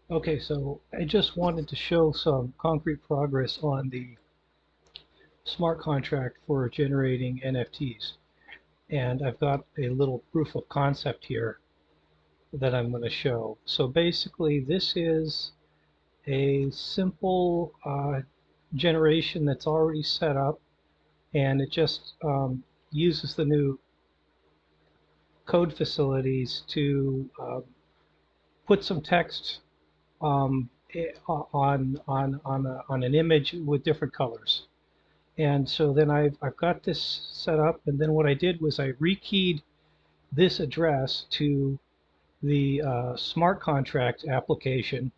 Okay, so I just wanted to show some concrete progress on the smart contract for generating NFTs. And I've got a little proof of concept here that I'm going to show. So basically, this is a simple generation that's already set up, and it just uses the new code facilities to put some text on an image with different colors. And so then I've got this set up, and then what I did was I rekeyed this address to the smart contract application,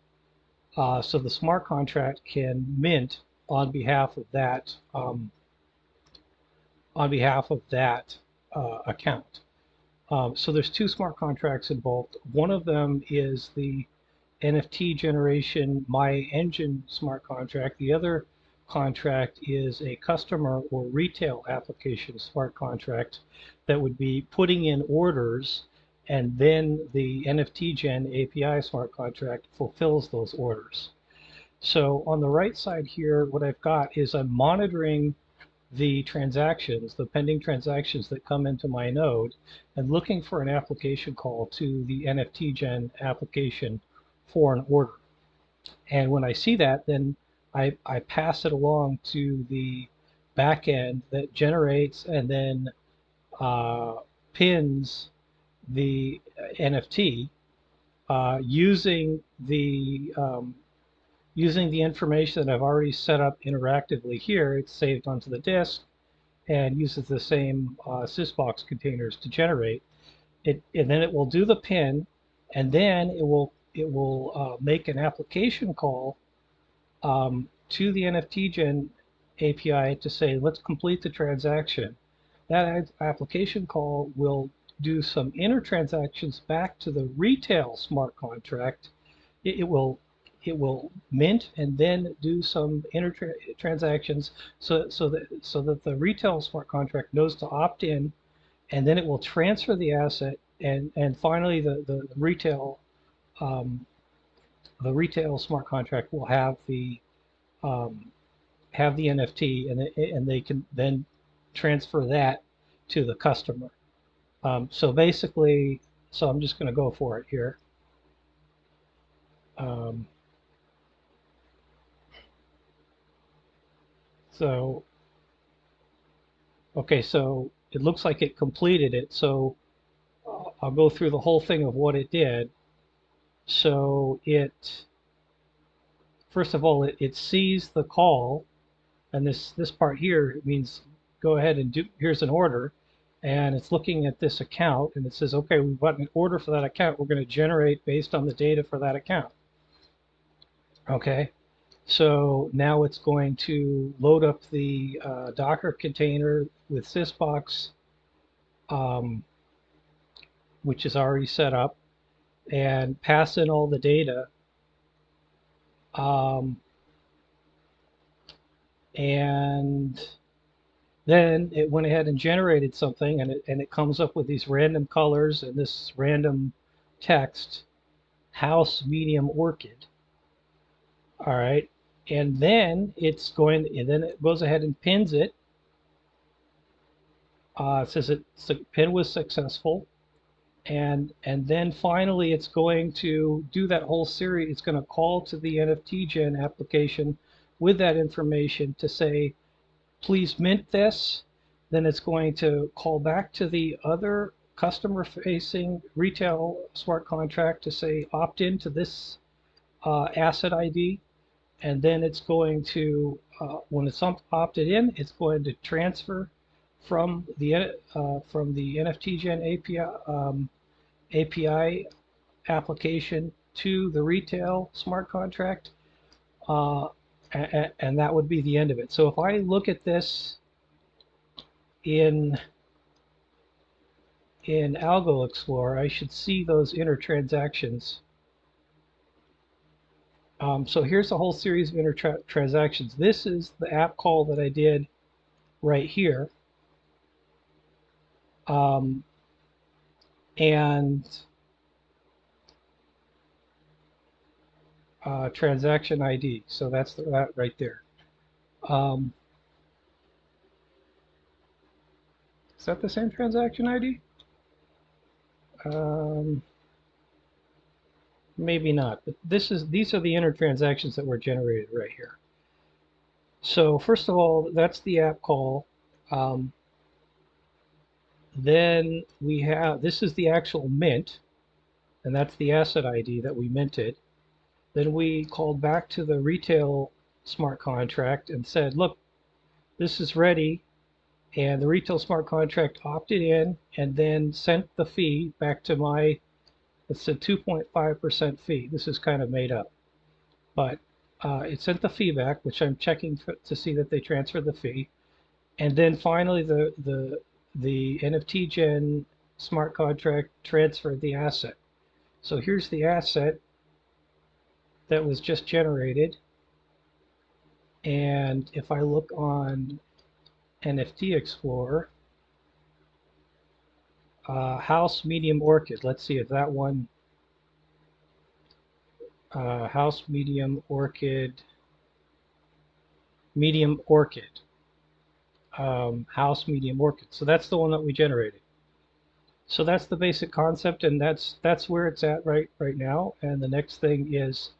so the smart contract can mint on behalf of that account. So there's two smart contracts involved. One of them is the NFT generation My Engine smart contract. The other contract is a customer or retail application smart contract that would be putting in orders, and then the NFTGEN API smart contract fulfills those orders. So on the right side here, what I've got is I'm monitoring the transactions, the pending transactions that come into my node, and looking for an application call to the NFTGEN application for an order. And when I see that, then I pass it along to the backend that generates and then uh, pins the NFT using the information that I've already set up interactively here. It's saved onto the disk and uses the same Sysbox containers to generate it, and then it will do the pin, and then it will make an application call to the NFTGen API to say, let's complete the transaction. That application call will do some inner transactions back to the retail smart contract. It will mint and then do some inner transactions so that the retail smart contract knows to opt in, and then it will transfer the asset, and finally um, the retail smart contract will um, have the NFT, and they can then transfer that to the customer. So basically, so I'm just going to go for it here. Um, so okay, so it looks like it completed it. So I'll go through the whole thing of what it did. So it first of all it sees the call, and this part here means go ahead and do, here's an order, and it's looking at this account, and it says, okay, we've got an order for that account, we're going to generate based on the data for that account. Okay, so now it's going to load up the Docker container with Sysbox, um, which is already set up, and pass in all the data, um, and then it went ahead and generated something, and it comes up with these random colors and this random text, house medium orchid. All right. And then it goes ahead and pins it. It says the pin was successful. And then finally it's going to do that whole series. It's going to call to the NFTGen application with that information to say, please mint this. Then it's going to call back to the other customer-facing retail smart contract to say opt into this asset ID, and then it's going to, when it's opted in, it's going to transfer from the NFTGen API application to the retail smart contract, uh, and that would be the end of it. So if I look at this in Algo Explorer, I should see those inner transactions. So here's a whole series of inner transactions. This is the app call that I did right here. Um, and transaction ID. So that's that right there. Um, is that the same transaction ID? Um, Maybe not, but these are the inner transactions that were generated right here. So first of all, that's the app call. Um, then we have, this is the actual mint, and that's the asset ID that we minted. Then we called back to the retail smart contract and said, look, this is ready. And the retail smart contract opted in and then sent the fee back to my, it's a 2.5% fee. This is kind of made up, but it sent the fee back, which I'm checking to see that they transferred the fee. And then finally, the NFTGEN smart contract transferred the asset. So here's the asset that was just generated. And if I look on NFT Explorer, house medium orchid. Let's see if that one, house medium orchid, house medium orchid. So that's the one that we generated. So that's the basic concept, and that's where it's at right now. And the next thing is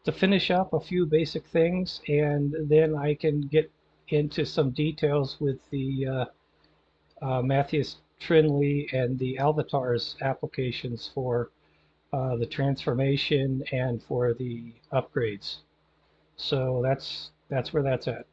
to finish up a few basic things, and then I can get into some details with the Matthias Trinley and the Avatars applications for the transformation and for the upgrades. So that's where that's at.